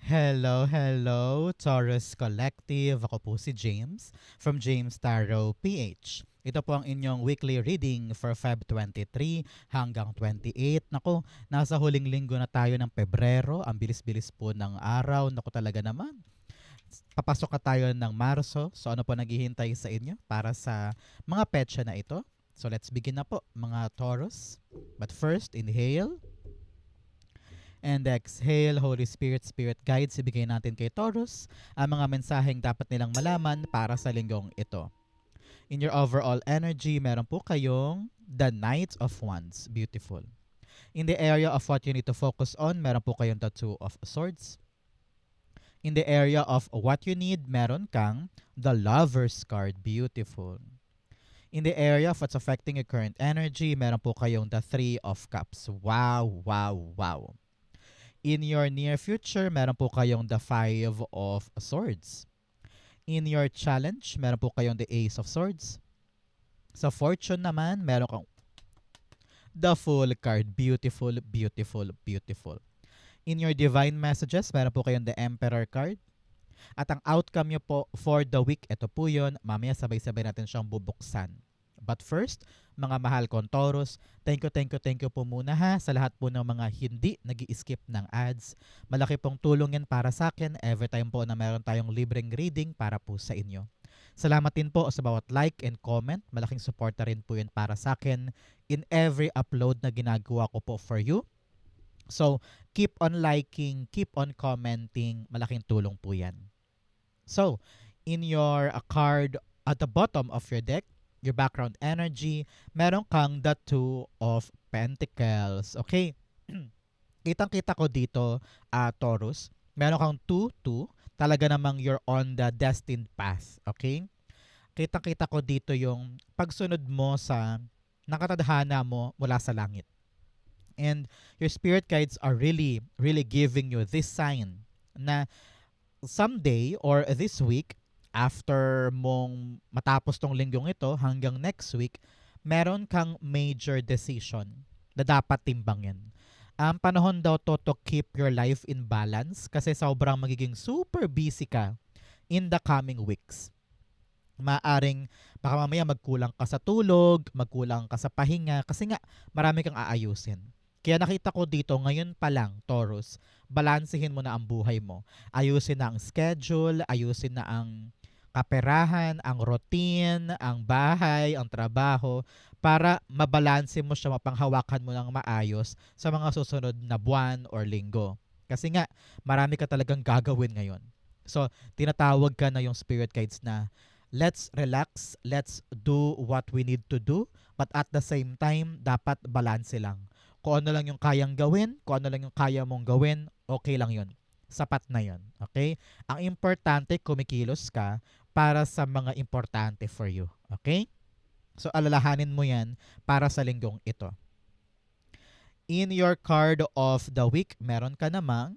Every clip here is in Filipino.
Hello, hello, Taurus Collective. Ako po si James from James Tarot PH. Ito po ang inyong weekly reading for Feb 23 hanggang 28. Naku, nasa huling linggo na tayo ng Pebrero. Ang bilis-bilis po ng araw. Naku talaga naman. Papasok na tayo ng Marso. So ano po naghihintay sa inyo para sa mga petsa na ito? So let's begin na po mga Taurus. But first, inhale. And exhale, Holy Spirit, Spirit Guides, ibigay natin kay Taurus ang mga mensaheng dapat nilang malaman para sa linggong ito. In your overall energy, meron po kayong the Knight of Wands. Beautiful. In the area of what you need to focus on, meron po kayong the Two of Swords. In the area of what you need, meron kang the Lover's card. Beautiful. In the area of what's affecting your current energy, meron po kayong the Three of Cups. Wow, wow, wow. In your near future, meron po kayong the Five of Swords. In your challenge, meron po kayong the Ace of Swords. Sa fortune naman, meron kang the Fool card. Beautiful, beautiful, beautiful. In your divine messages, meron po kayong the Emperor card. At ang outcome nyo po for the week, ito po yun. Mamaya sabay-sabay natin siyang bubuksan. But first, mga mahal kong Taurus, thank you po muna ha sa lahat po ng mga hindi nag-i-skip ng ads. Malaki pong tulong yan para sa akin every time po na meron tayong libreng reading para po sa inyo. Salamat din po sa bawat like and comment. Malaking suporta rin po yun para sa akin in every upload na ginagawa ko po for you. So, keep on liking, keep on commenting. Malaking tulong po yan. So, in your card at the bottom of your deck, your background energy, meron kang the Two of Pentacles. Okay? Kitang-kita ko dito, Taurus, meron kang 2-2. Talaga namang you're on the destined path. Okay? Kitang-kita ko dito yung pagsunod mo sa nakatadhana mo mula sa langit. And your spirit guides are really, really giving you this sign na someday or this week, after mong matapos tong linggong ito hanggang next week, meron kang major decision na dapat timbangin. Ang panahon daw to keep your life in balance kasi sobrang magiging super busy ka in the coming weeks. Maaring baka mamaya magkulang ka sa tulog, magkulang ka sa pahinga kasi nga marami kang aayusin. Kaya nakita ko dito ngayon pa lang, Taurus, balansehin mo na ang buhay mo. Ayusin na ang schedule, ayusin na ang kaperahan, ang routine, ang bahay, ang trabaho, para mabalanse mo siya, mapanghawakan mo ng maayos sa mga susunod na buwan or linggo. Kasi nga, marami ka talagang gagawin ngayon. So, tinatawag ka na yung spirit guides na let's relax, let's do what we need to do, but at the same time, dapat balanse lang. Kung ano lang yung kayang gawin, kung ano lang yung kaya mong gawin, okay lang yun. Sapat na yun. Okay? Ang importante, kumikilos ka para sa mga importante for you. Okay? So, alalahanin mo yan para sa linggong ito. In your card of the week, meron ka namang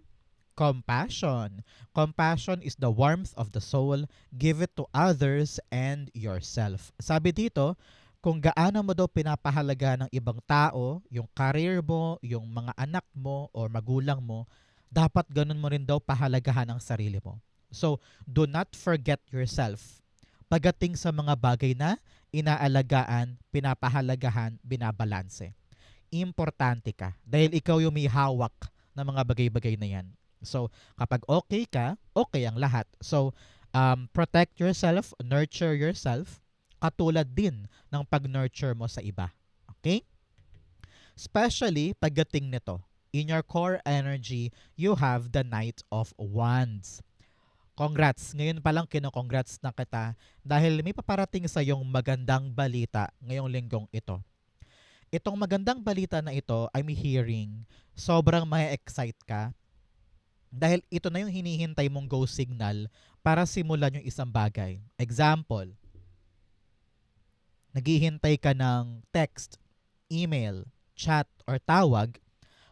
compassion. Compassion is the warmth of the soul. Give it to others and yourself. Sabi dito, kung gaano mo daw pinapahalaga ng ibang tao, yung career mo, yung mga anak mo or magulang mo, dapat ganun mo rin daw pahalagahan ang sarili mo. So, do not forget yourself. Pagdating sa mga bagay na inaalagaan, pinapahalagahan, binabalanse. Importante ka dahil ikaw yung may hawak ng mga bagay-bagay na yan. So, kapag okay ka, okay ang lahat. So, protect yourself, nurture yourself, katulad din ng pag-nurture mo sa iba. Okay? Especially pagdating nito, in your core energy, you have the Knight of Wands. Congrats! Ngayon pa lang kino-congrats na kita dahil may paparating sa yung magandang balita ngayong linggong ito. Itong magandang balita na ito, I'm hearing, sobrang ma-excite ka dahil ito na yung hinihintay mong go signal para simulan yung isang bagay. Example, naghihintay ka ng text, email, chat, or tawag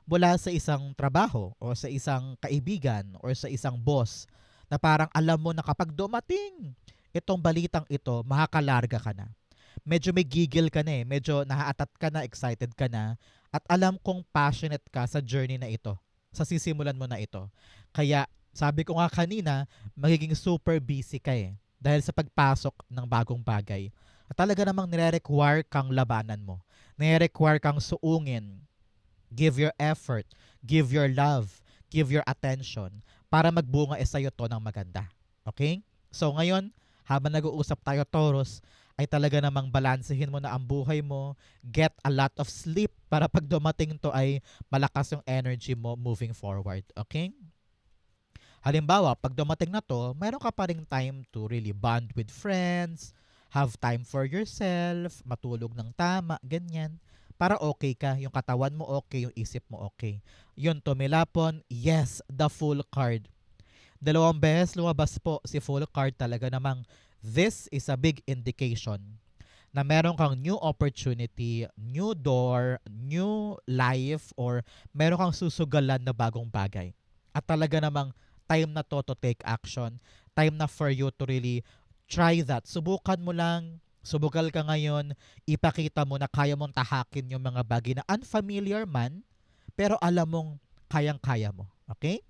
mula sa isang trabaho o sa isang kaibigan or sa isang boss na parang alam mo na kapag dumating itong balitang ito, makakalarga ka na. Medyo may gigil ka na medyo nahaatat ka na, excited ka na, at alam kong passionate ka sa journey na ito, sa sisimulan mo na ito. Kaya Sabi ko nga kanina, magiging super busy ka eh. Dahil sa pagpasok ng bagong bagay. At talaga namang nire-require kang labanan mo. Nire-require kang suungin. Give your effort. Give your love. Give your attention. Para magbunga sa'yo to ng maganda. Okay? So ngayon, habang nag-uusap tayo Taurus, ay talaga namang balansehin mo na ang buhay mo. Get a lot of sleep para pag dumating to ay malakas yung energy mo moving forward. Okay? Halimbawa, pag dumating na to, meron ka pa ring time to really bond with friends, have time for yourself, matulog ng tama, ganyan. Para okay ka, yung katawan mo okay, yung isip mo okay. Yun, tumilapon, yes, the full card. Dalawang beses lumabas po si full card, talaga namang this is a big indication na meron kang new opportunity, new door, new life, or meron kang susugalan na bagong bagay. At talaga namang time na to take action. Time na for you to really try that. Subukan mo lang, subugal ka ngayon, ipakita mo na kaya mong tahakin yung mga bagay na unfamiliar man, pero alam mong kayang-kaya mo. Okay?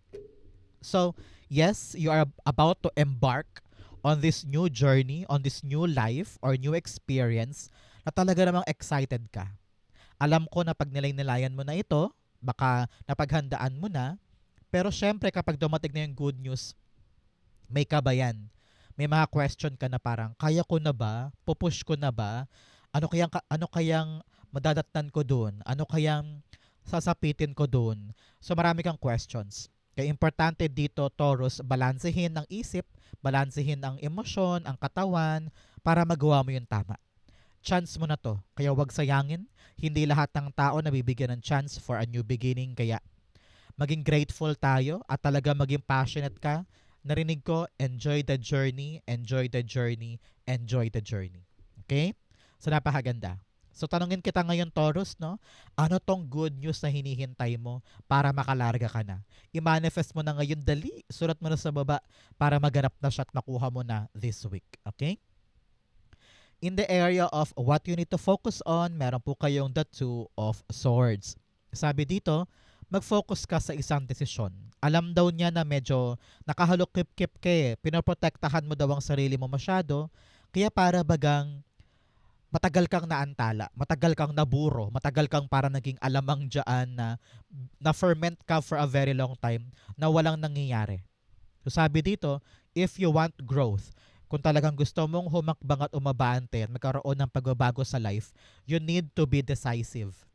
So, yes, you are about to embark on this new journey, on this new life or new experience na talaga namang excited ka. Alam ko na pag nilay-nilayan mo na ito, baka napaghandaan mo na, pero syempre kapag dumating na yung good news, may kabayan. May mga question ka na parang, kaya ko na ba? Pupush ko na ba? Ano kayang madadatnan ko doon? Ano kayang sasapitin ko doon? So marami kang questions. Kaya importante dito, Taurus, balansehin ang isip, balansehin ang emosyon, ang katawan, para magawa mo yung tama. Chance mo na to, kaya wag sayangin. Hindi lahat ng tao nabibigyan ng chance for a new beginning, kaya maging grateful tayo at talaga maging passionate ka. Narinig ko, enjoy the journey, enjoy the journey, enjoy the journey. Okay? So napakaganda. So tanungin kita ngayon Taurus, no? Ano tong good news na hinihintay mo para makalarga ka na? I-manifest mo na ngayon dali. Sulat mo na sa baba para maganap na siya at makuha mo na this week. Okay? In the area of what you need to focus on, meron po kayong the Two of Swords. Sabi dito, mag-focus ka sa isang desisyon. Alam daw niya na medyo nakahalukip-kip ka eh. Pinoprotektahan mo daw ang sarili mo masyado. Kaya para bagang matagal kang naantala, matagal kang naburo, matagal kang para naging alamang dyan na ferment ka for a very long time na walang nangyayari. So sabi dito, if you want growth, kung talagang gusto mong humakbang at umabante at magkaroon ng pagbabago sa life, you need to be decisive.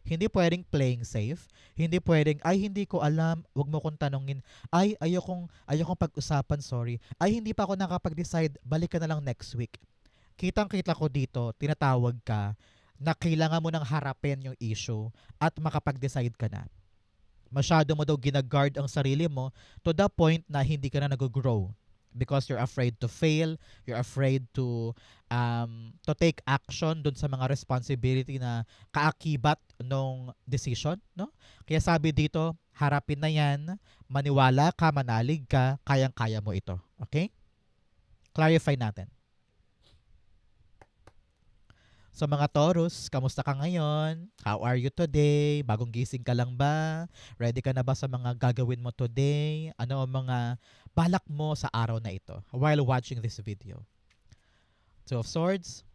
Hindi pwedeng playing safe. Hindi pwedeng, ay hindi ko alam, wag mo kong tanongin. Ay, ayokong pag-usapan, sorry. Ay, hindi pa ako nakapag-decide, balik ka na lang next week. Kitang-kita ko dito, tinatawag ka na kailangan mo nang harapin yung issue at makapag-decide ka na. Masyado mo daw ginaguard ang sarili mo to the point na hindi ka na nag-grow because you're afraid to fail, you're afraid to take action dun sa mga responsibility na kaakibat nung decision, no? Kaya sabi dito, harapin na yan, maniwala ka, manalig ka, kayang-kaya mo ito. Okay? Clarify natin. So mga Taurus, kamusta ka ngayon? How are you today? Bagong gising ka lang ba? Ready ka na ba sa mga gagawin mo today? Ano ang mga balak mo sa araw na ito while watching this video? Two of Swords,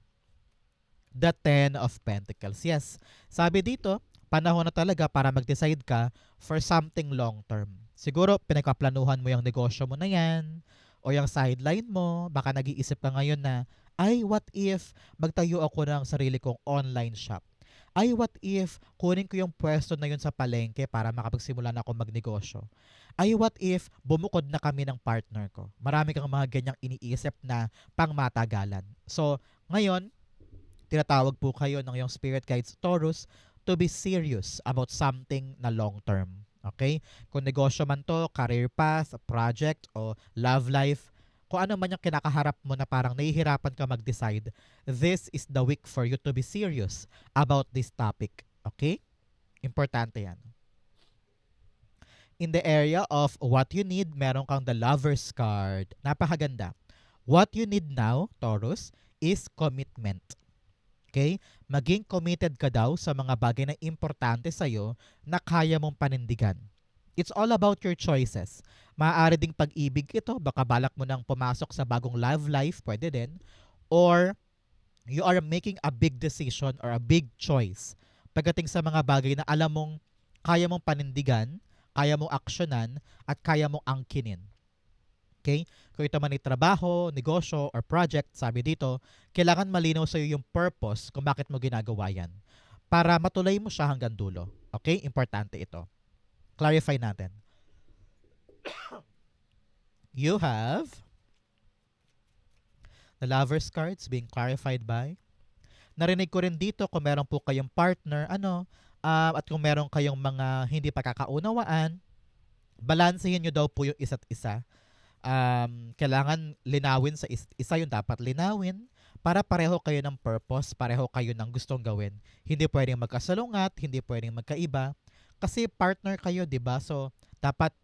the Ten of Pentacles. Yes, sabi dito, panahon na talaga para mag-decide ka for something long term. Siguro pinagpaplanuhan mo yung negosyo mo na yan o yung sideline mo. Baka nag-iisip ka ngayon na, ay, what if magtayo ako ng sarili kong online shop? Ay, what if kunin ko yung pwesto na yun sa palengke para makapagsimula na ako magnegosyo? Ay, what if bumukod na kami ng partner ko? Marami kang mga ganyang iniisip na pangmatagalan. So, ngayon, tinatawag po kayo ng yung spirit guides Taurus to be serious about something na long term. Okay? Kung negosyo man to, career path, project, o love life, kung ano man yung kinakaharap mo na parang nahihirapan ka mag-decide, this is the week for you to be serious about this topic. Okay? Importante yan. In the area of what you need, meron kang the Lover's card. Napakaganda. What you need now, Taurus, is commitment. Okay? Maging committed ka daw sa mga bagay na importante sa'yo na kaya mong panindigan. It's all about your choices. Maaari ding pag-ibig ito, baka balak mo nang pumasok sa bagong love life, pwede din. Or you are making a big decision or a big choice pagdating sa mga bagay na alam mong kaya mong panindigan, kaya mong aksyonan, at kaya mong angkinin. Okay? Kung ito man ay trabaho, negosyo, or project, sabi dito, kailangan malinaw sa iyo yung purpose kung bakit mo ginagawa yan para matuloy mo siya hanggang dulo. Okay? Importante ito. Clarify natin. You have the Lover's cards being clarified by. Narinig ko rin dito kung meron po kayong partner, at kung meron kayong mga hindi pagkakaunawaan, balansehin nyo daw po yung isa't isa. Kailangan linawin sa isa yung dapat linawin para pareho kayo ng purpose, pareho kayo ng gustong gawin. Hindi pwedeng magkasalungat, hindi pwedeng magkaiba. Kasi partner kayo, di ba? So, dapat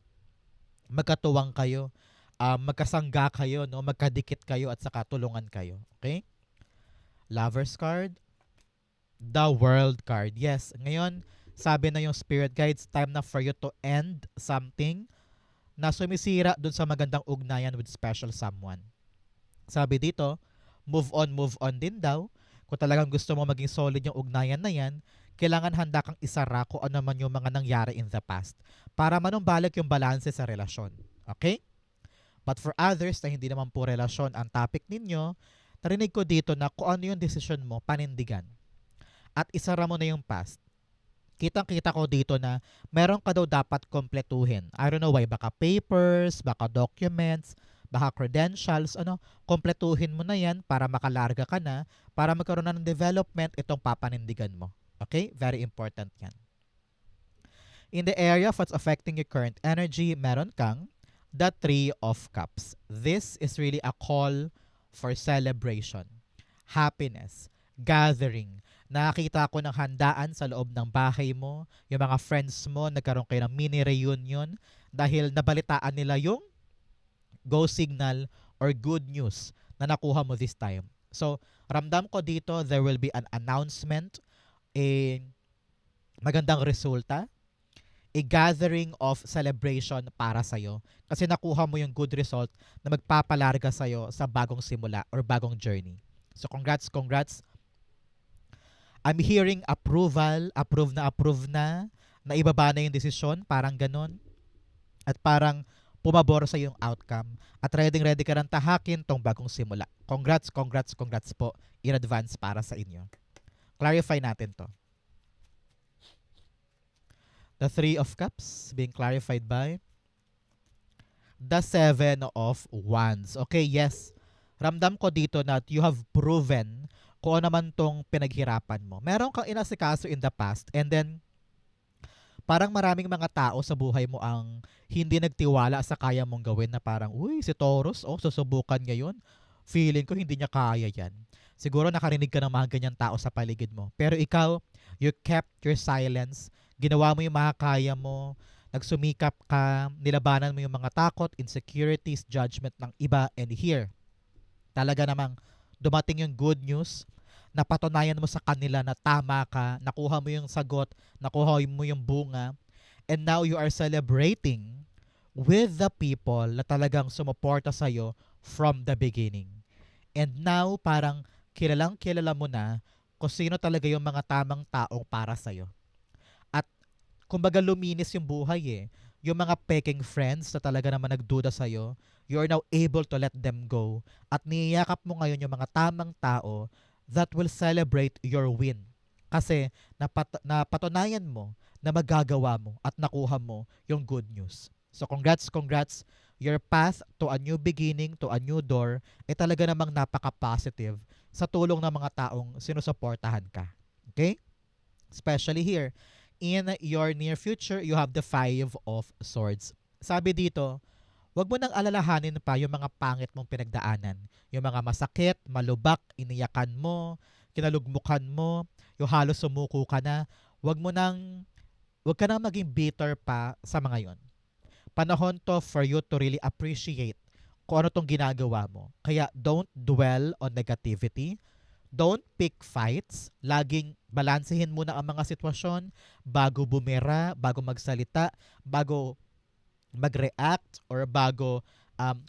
magkatuwang kayo, magkasangga kayo, no? Magkadikit kayo at saka tulungan kayo. Okay? Lover's card. The World card. Yes, ngayon, sabi na yung spirit guides, time na for you to end something na sumisira dun sa magandang ugnayan with special someone. Sabi dito, move on din daw. Kung talagang gusto mo maging solid yung ugnayan na yan, kailangan handa kang isara kung ano man yung mga nangyari in the past para manumbalik yung balanse sa relasyon. Okay? But for others na hindi naman po relasyon ang topic ninyo, narinig ko dito na kung ano yung decision mo, panindigan. At isara mo na yung past. Kitang-kita ko dito na meron ka daw dapat kompletuhin. I don't know why, baka papers, baka documents, baka credentials, kompletuhin mo na yan para makalarga ka na, para magkaroon na ng development itong papanindigan mo. Okay? Very important yan. In the area of what's affecting your current energy, meron kang the Three of Cups. This is really a call for celebration, happiness, gathering. Nakita ko ng handaan sa loob ng bahay mo, yung mga friends mo, nagkaroon kayo ng mini reunion dahil nabalitaan nila yung go signal or good news na nakuha mo this time. So, ramdam ko dito, there will be an announcement, a magandang resulta, a gathering of celebration para sa'yo. Kasi nakuha mo yung good result na magpapalarga sa'yo sa bagong simula or bagong journey. So, congrats. I'm hearing approval, approve na ibaba na yung desisyon, parang ganun. At parang pumabor sa yung outcome. At ready ka ng tahakin tong bagong simula. Congrats po in advance para sa inyo. Clarify natin to. The Three of Cups being clarified by the Seven of Wands. Okay, yes. Ramdam ko dito na you have proven kung ano naman tong pinaghirapan mo. Meron kang inasikaso in the past and then parang maraming mga tao sa buhay mo ang hindi nagtiwala sa kaya mong gawin na parang, uy, si Taurus, susubukan ngayon. Feeling ko hindi niya kaya yan. Siguro nakarinig ka ng mga ganyan tao sa paligid mo. Pero ikaw, you kept your silence. Ginawa mo yung makakaya mo. Nagsumikap ka. Nilabanan mo yung mga takot, insecurities, judgment ng iba. And here, talaga namang dumating yung good news, napatunayan mo sa kanila na tama ka, nakuha mo yung sagot, nakuha mo yung bunga, and now you are celebrating with the people na talagang sumuporta sa'yo from the beginning. And now, parang kilala mo na kung sino talaga yung mga tamang taong para sa'yo. At kumbaga luminis yung buhay eh. Yung mga peking friends na talaga naman nagduda sa'yo, you are now able to let them go. At niyayakap mo ngayon yung mga tamang tao that will celebrate your win. Kasi napatunayan mo na magagawa mo at nakuha mo yung good news. So congrats. Your path to a new beginning, to a new door, ay talaga namang napaka-positive sa tulong ng mga taong sinusuportahan ka. Okay? Especially here, in your near future, you have the Five of Swords. Sabi dito, wag mo nang alalahanin pa yung mga pangit mong pinagdaanan. Yung mga masakit, malubak, iniyakan mo, kinalugmukan mo, yung halos sumuko ka na. Wag ka nang maging bitter pa sa mga yon. Panahon to for you to really appreciate kung ano tong ginagawa mo. Kaya don't dwell on negativity. Don't pick fights. Laging Balansehin muna ang mga sitwasyon bago bumera, bago magsalita, bago mag-react, or bago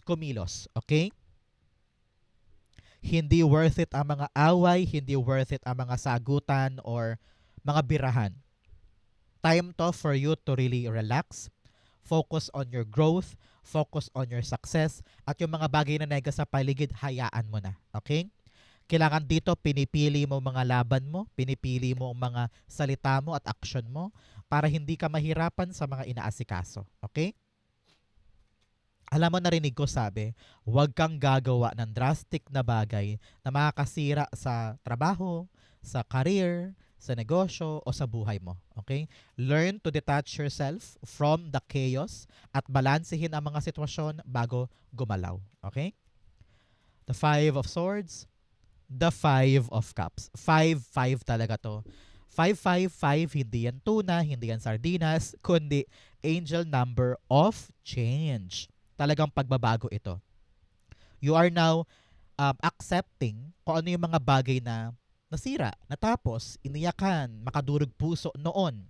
kumilos. Okay? Hindi worth it ang mga away, hindi worth it ang mga sagutan or mga birahan. Time to for you to really relax, focus on your growth, focus on your success, at yung mga bagay na nega sa paligid, hayaan mo na. Okay? Kailangan dito, pinipili mo mga laban mo, pinipili mo ang mga salita mo at action mo para hindi ka mahirapan sa mga inaasikaso. Okay? Alam mo, narinig ko sabi, huwag kang gagawa ng drastic na bagay na makakasira sa trabaho, sa career, sa negosyo, o sa buhay mo. Okay? Learn to detach yourself from the chaos at balansehin ang mga sitwasyon bago gumalaw. Okay? The Five of Swords, the Five of Cups. Five, five talaga to. Five, five, five, hindi yan tuna, hindi yan sardinas, kundi angel number of change. Talagang pagbabago ito. You are now accepting kung ano yung mga bagay na nasira, natapos, iniyakan, makadurog puso noon.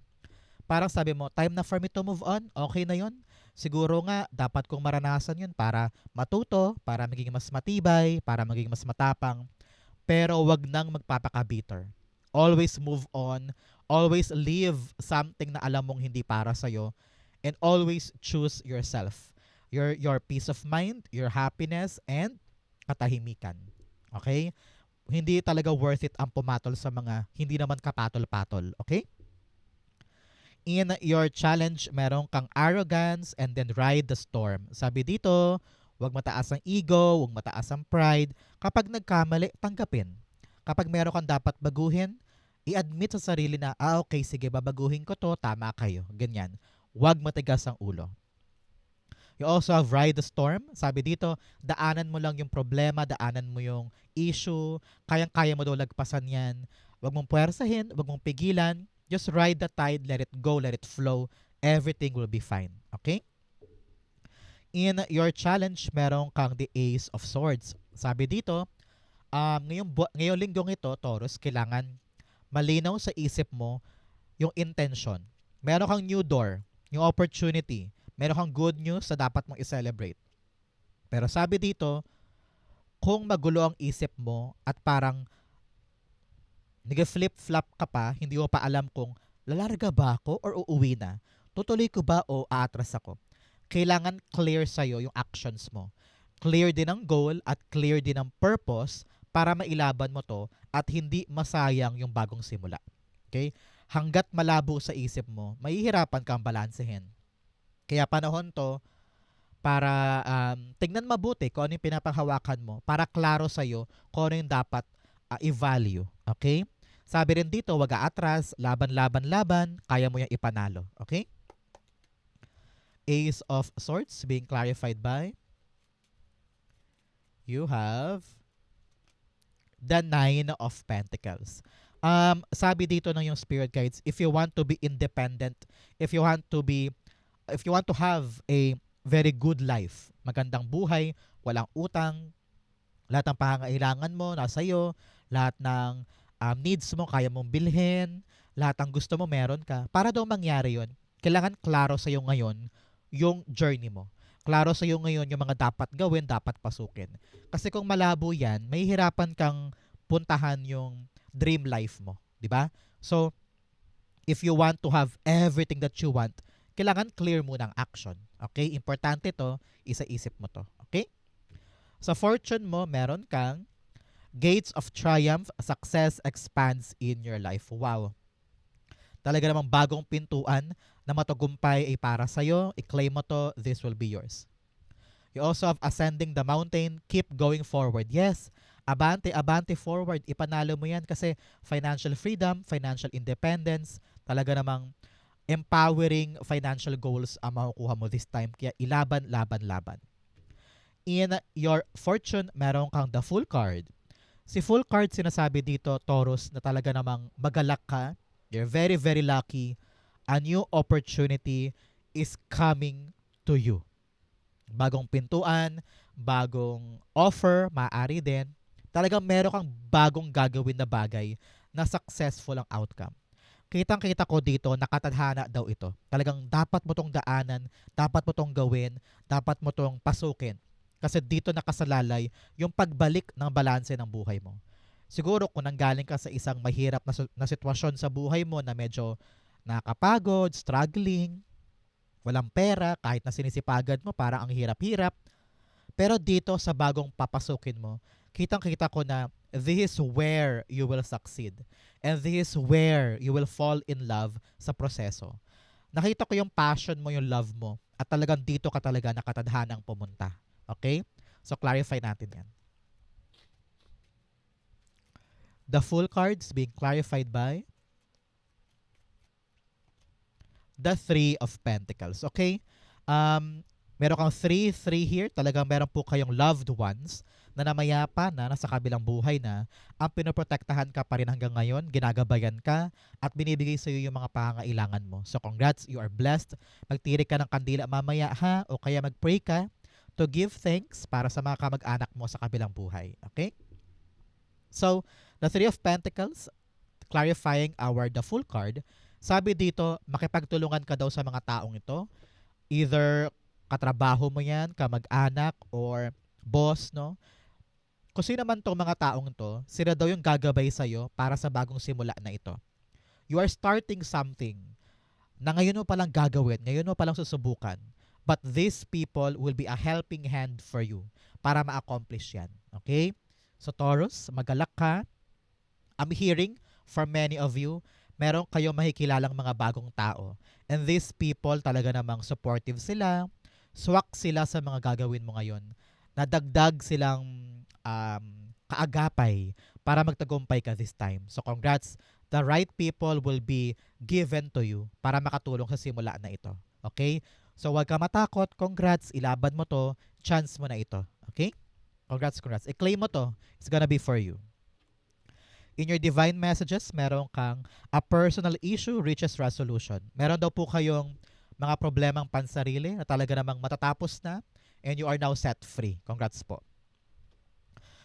Parang sabi mo, time na for me to move on, okay na yon. Siguro nga, dapat kong maranasan yun para matuto, para maging mas matibay, para maging mas matapang. Pero wag nang magpapaka-bitter. Always move on, always leave something na alam mong hindi para sa'yo, and always choose yourself. Your peace of mind, your happiness, and katahimikan. Okay? Hindi talaga worth it ang pumatol sa mga hindi naman kapatol-patol. Okay? In your challenge, meron kang arrogance and then ride the storm. Sabi dito, wag mataas ang ego, wag mataas ang pride. Kapag nagkamali, tanggapin. Kapag meron kang dapat baguhin, i-admit sa sarili na, okay, sige, babaguhin ko to, tama kayo. Ganyan. Wag matigas ang ulo. You also have ride the storm. Sabi dito, daanan mo lang yung problema, daanan mo yung issue, kayang-kaya mo daw lagpasan yan. Wag mong puwersahin, wag mong pigilan. Just ride the tide, let it go, let it flow. Everything will be fine. Okay? In your challenge, meron kang the Ace of Swords. Sabi dito, ngayong linggong ito, Taurus, kailangan malinaw sa isip mo yung intention. Meron kang new door, yung opportunity. Meron kang good news na dapat mong i-celebrate. Pero sabi dito, kung magulo ang isip mo at parang nag-flip-flop ka pa, hindi mo pa alam kung lalarga ba ako or uuwi na, tutuloy ko ba o aatras ako. Kailangan clear sa'yo yung actions mo. Clear din ang goal at clear din ang purpose para mailaban mo to at hindi masayang yung bagong simula. Okay? Hanggat malabo sa isip mo, mahihirapan kang balansehin. Kaya panahon to para tignan mabuti kung ano yung pinapanghawakan mo para klaro sa'yo kung ano yung dapat i-value. Okay? Sabi rin dito, wag aatras, laban, kaya mo yung ipanalo. Okay? Ace of Swords being clarified by you have the Nine of Pentacles. Sabi dito ng yung spirit guides, if you want to be independent, if you want to have a very good life, magandang buhay, walang utang, lahat ng pangangailangan mo nasa iyo, lahat ng needs mo kaya mong bilhin, lahat ng gusto mo meron ka. Para daw mangyari yon, kailangan klaro sa iyo ngayon yung journey mo. Klaro sa iyo ngayon yung mga dapat gawin, dapat pasukin. Kasi kung malabo yan, may hirapan kang puntahan yung dream life mo. Di ba? So, if you want to have everything that you want, kailangan clear muna ang action. Okay? Importante to, isa-isip mo to. Okay? Sa fortune mo, meron kang Gates of Triumph, success expands in your life. Wow. Talaga namang bagong pintuan na matagumpay ay para sa'yo. I-claim mo to, this will be yours. You also have ascending the mountain, keep going forward. Yes, abante forward. Ipanalo mo yan kasi financial freedom, financial independence, talaga namang empowering financial goals ang makukuha mo this time. Kaya ilaban. In your fortune, meron kang the Fool card. Si Fool card sinasabi dito, Taurus, na talaga namang magalak ka. You're very, very lucky. A new opportunity is coming to you. Bagong pintuan, bagong offer, maaari din. Talagang meron kang bagong gagawin na bagay na successful ang outcome. Kitang-kita ko dito, nakatadhana daw ito. Talagang dapat mo tong daanan, dapat mo tong gawin, dapat mo tong pasukin. Kasi dito nakasalalay yung pagbalik ng balanse ng buhay mo. Siguro kung nanggaling ka sa isang mahirap na sitwasyon sa buhay mo na medyo nakakapagod, struggling, walang pera, kahit na sinisipagan mo, parang ang hirap-hirap. Pero dito sa bagong papasukin mo, kitang-kita ko na this is where you will succeed. And this is where you will fall in love sa proseso. Nakita ko yung passion mo, yung love mo, at talagang dito ka talaga nakatadhanang pumunta. Okay? So clarify natin yan. The full cards being clarified by the Three of Pentacles. Okay? Meron kang 3 here. Talagang meron po kayong loved ones na namayapa na, nasa kabilang buhay na, ang pinoprotektahan ka pa rin hanggang ngayon, ginagabayan ka, at binibigay sa iyo yung mga pangangailangan mo. So congrats, you are blessed. Magtirik ka ng kandila mamaya ha, o kaya magpray ka to give thanks para sa mga kamag-anak mo sa kabilang buhay. Okay? So, the Three of Pentacles, clarifying the full card, sabi dito, makipagtulungan ka daw sa mga taong ito. Either katrabaho mo yan, kamag-anak, or boss, no? Kung sino man tong mga taong to, sila daw yung gagabay sa'yo para sa bagong simula na ito. You are starting something na ngayon mo palang gagawin, ngayon mo palang susubukan. But these people will be a helping hand for you para ma-accomplish yan. Okay? So Taurus, magalak ka. I'm hearing from many of you, meron kayong makikilalang mga bagong tao. And these people talaga namang supportive sila, swak sila sa mga gagawin mo ngayon. Nadagdag silang kaagapay para magtagumpay ka this time. So congrats, the right people will be given to you para makatulong sa simula na ito. Okay? So huwag ka matakot, congrats, ilaban mo to, chance mo na ito. Okay? Congrats. I-claim mo to, it's gonna be for you. In your divine messages, meron kang a personal issue reaches resolution. Meron daw po kayong mga problemang pansarili na talaga namang matatapos na and you are now set free. Congrats po.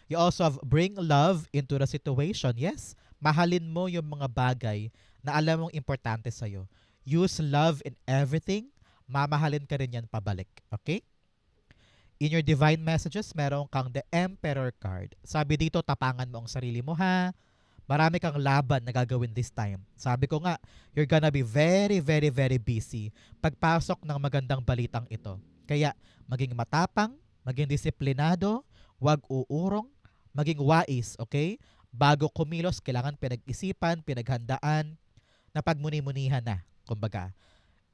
You also have bring love into the situation. Yes, mahalin mo yung mga bagay na alam mong importante sa'yo. Use love in everything. Mamahalin ka rin yan pabalik. Okay? In your divine messages, meron kang the Emperor card. Sabi dito, tapangan mo ang sarili mo ha. Marami kang laban na gagawin this time. Sabi ko nga, you're gonna be very, very, very busy pagpasok ng magandang balitang ito. Kaya, maging matapang, maging disiplinado, wag uurong, maging wais, okay? Bago kumilos, kailangan pinag-isipan, pinaghandaan, na pagmuni-munihan na, kumbaga.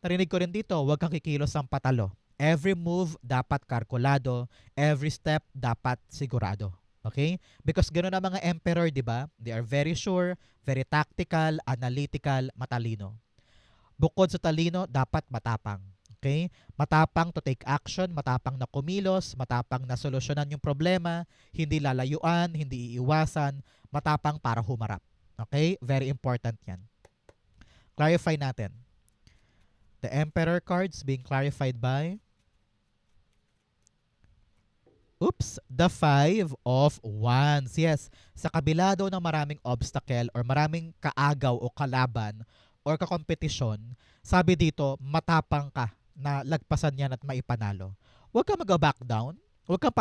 Narinig ko rin dito, wag kang kikilos ng patalo. Every move dapat kalkulado, every step dapat sigurado. Okay? Because gano'n ang mga emperor, di ba? They are very sure, very tactical, analytical, matalino. Bukod sa talino, dapat matapang. Okay? Matapang to take action, matapang na kumilos, matapang na solusyonan yung problema, hindi lalayuan, hindi iiwasan, matapang para humarap. Okay? Very important yan. Clarify natin. The Emperor cards being clarified by the Five of Wands. Yes, sa kabila daw ng maraming obstacle or maraming kaagaw o kalaban or kakompetisyon, sabi dito, matapang ka na lagpasan yan at maipanalo. Huwag kang mag-back down. Huwag kang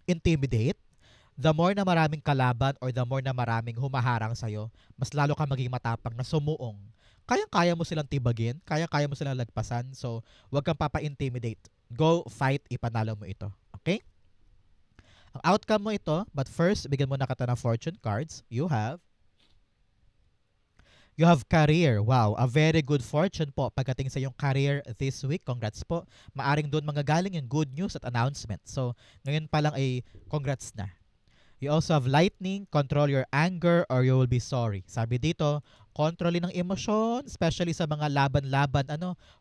intimidate. The more na maraming kalaban or the more na maraming humaharang sa'yo, mas lalo ka maging matapang na sumuong. Kayang-kaya mo silang tibagin, kayang-kaya mo silang lagpasan, so huwag kang papa-intimidate. Go fight, ipanalo mo ito. Okay? Ang outcome mo ito, but first, bigyan mo na kita ng fortune cards. You have career. Wow, a very good fortune po pagdating sa yung career this week. Congrats po. Maaring doon manggagaling yung good news at announcement. So, ngayon pa lang ay congrats na. You also have lightning, control your anger or you will be sorry. Sabi dito, kontrolin ang emosyon, especially sa mga laban-laban.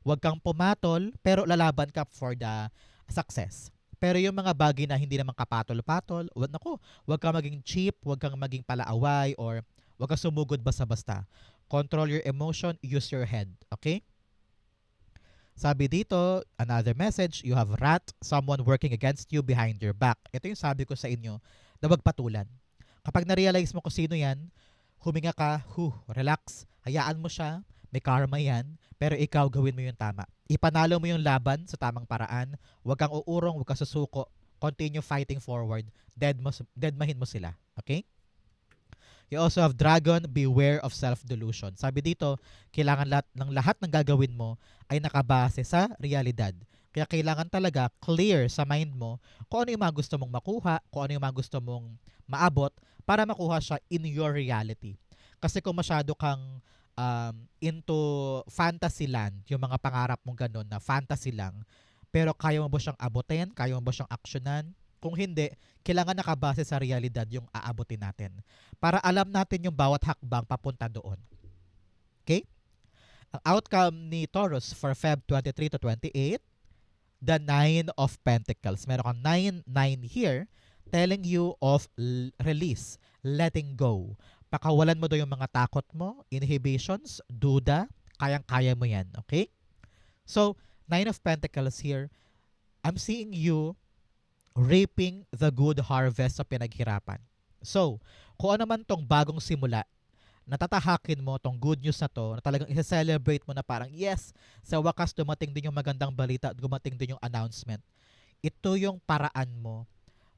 Huwag kang pumatol, pero lalaban ka for the success. Pero yung mga bagay na hindi naman kapatol-patol, huwag kang maging cheap, huwag kang maging palaaway, or huwag kang sumugod basta-basta. Control your emotion, use your head. Okay? Sabi dito, another message, you have rat, someone working against you behind your back. Ito yung sabi ko sa inyo, na wag patulan. Kapag na-realize mo kung sino yan, huminga ka, relax, hayaan mo siya, may karma yan, pero ikaw gawin mo yung tama. Ipanalo mo yung laban sa tamang paraan, huwag kang uurong, huwag kang susuko, continue fighting forward, deadmahin mo sila. Okay? You also have dragon, beware of self-delusion. Sabi dito, kailangan lahat ng gagawin mo ay nakabase sa realidad. Kaya kailangan talaga clear sa mind mo kung ano yung mga gusto mong makuha, kung ano yung mga gusto mong maabot para makuha siya in your reality. Kasi kung masyado kang into fantasy land, yung mga pangarap mong ganun na fantasy lang, pero kaya mo ba siyang abutin? Kaya mo ba siyang aksyonan? Kung hindi, kailangan nakabase sa realidad yung aabutin natin para alam natin yung bawat hakbang papunta doon. Okay? Ang outcome ni Taurus for Feb 23 to 28, the Nine of Pentacles. Meron kang 9 here telling you of release, letting go. Pakawalan mo daw yung mga takot mo, inhibitions, duda, kayang-kaya mo yan. Okay? So, Nine of Pentacles here, I'm seeing you reaping the good harvest sa pinaghirapan. So, kung ano man tong bagong simula, natatahakin mo tong good news na to, na talagang isa-celebrate mo na parang, yes, sa wakas dumating din yung magandang balita at dumating din yung announcement. Ito yung paraan mo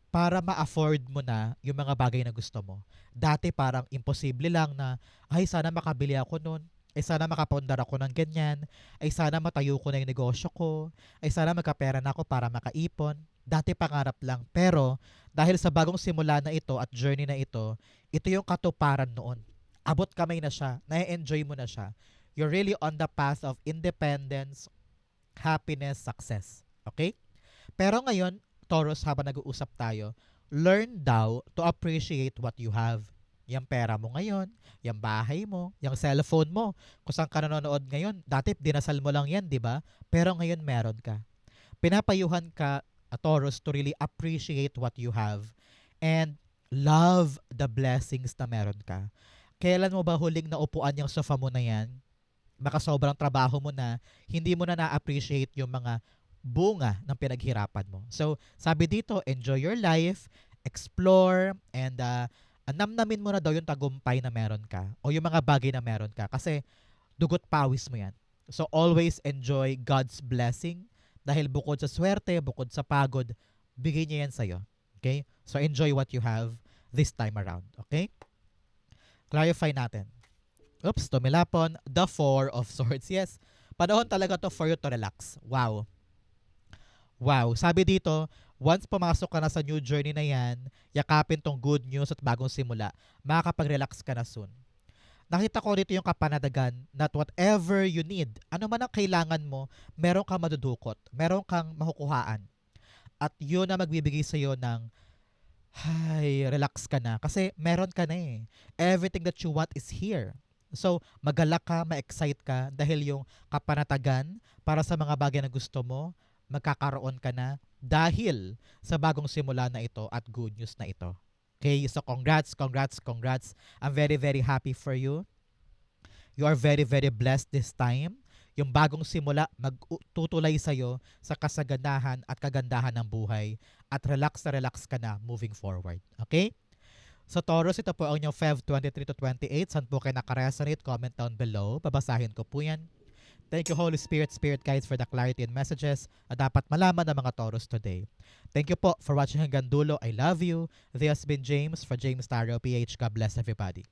para ma-afford mo na yung mga bagay na gusto mo. Dati parang imposible lang na, ay sana makabili ako nun, ay sana makapundar ako ng ganyan, ay sana matayo ko na yung negosyo ko, ay sana magkapera na ako para makaipon. Dati pangarap lang. Pero dahil sa bagong simula na ito at journey na ito yung katuparan noon. Abot kamay na siya. Na-enjoy mo na siya. You're really on the path of independence, happiness, success. Okay? Pero ngayon, Taurus, habang nag-uusap tayo, learn daw to appreciate what you have. Yung pera mo ngayon, yung bahay mo, yung cellphone mo. Kung saan ka nanonood ngayon, dati dinasal mo lang yan, di ba? Pero ngayon meron ka. Pinapayuhan ka, Taurus, to really appreciate what you have and love the blessings na meron ka. Kailan mo ba huling naupuan yung sofa mo na yan? Baka sobrang trabaho mo na, hindi mo na na-appreciate yung mga bunga ng pinaghirapan mo. So, sabi dito, enjoy your life, explore, and namnamin mo na daw yung tagumpay na meron ka o yung mga bagay na meron ka kasi dugot pawis mo yan. So, always enjoy God's blessing dahil bukod sa swerte, bukod sa pagod, bigay niya yan sa'yo. Okay? So, enjoy what you have this time around. Okay? Clarify natin. Oops, tumilapon. The Four of Swords. Yes, panahon talaga to for you to relax. Wow. Wow. Sabi dito, once pumasok ka na sa new journey na yan, yakapin tong good news at bagong simula, makakapag-relax ka na soon. Nakita ko dito yung kapanadagan that whatever you need, ano man ang kailangan mo, meron kang madudukot, meron kang makukuhaan. At yun na magbibigay sa'yo ng, relax ka na. Kasi meron ka na eh. Everything that you want is here. So, magalak ka, ma-excite ka dahil yung kapanatagan para sa mga bagay na gusto mo, magkakaroon ka na dahil sa bagong simula na ito at good news na ito. Okay, so congrats. I'm very, very happy for you. You are very, very blessed this time. Yung bagong simula, magtutulay sa'yo sa kasaganahan at kagandahan ng buhay. At relax ka na moving forward. Okay? So Taurus, ito po ang inyong Feb 23 to 28. Saan po kayo nakaresonate? Comment down below. Babasahin ko po yan. Thank you, Holy Spirit, Spirit Guides, for the clarity and messages na dapat malaman ng mga Taurus today. Thank you po for watching hanggang dulo. I love you. This has been James for James Tarot PH. God bless everybody.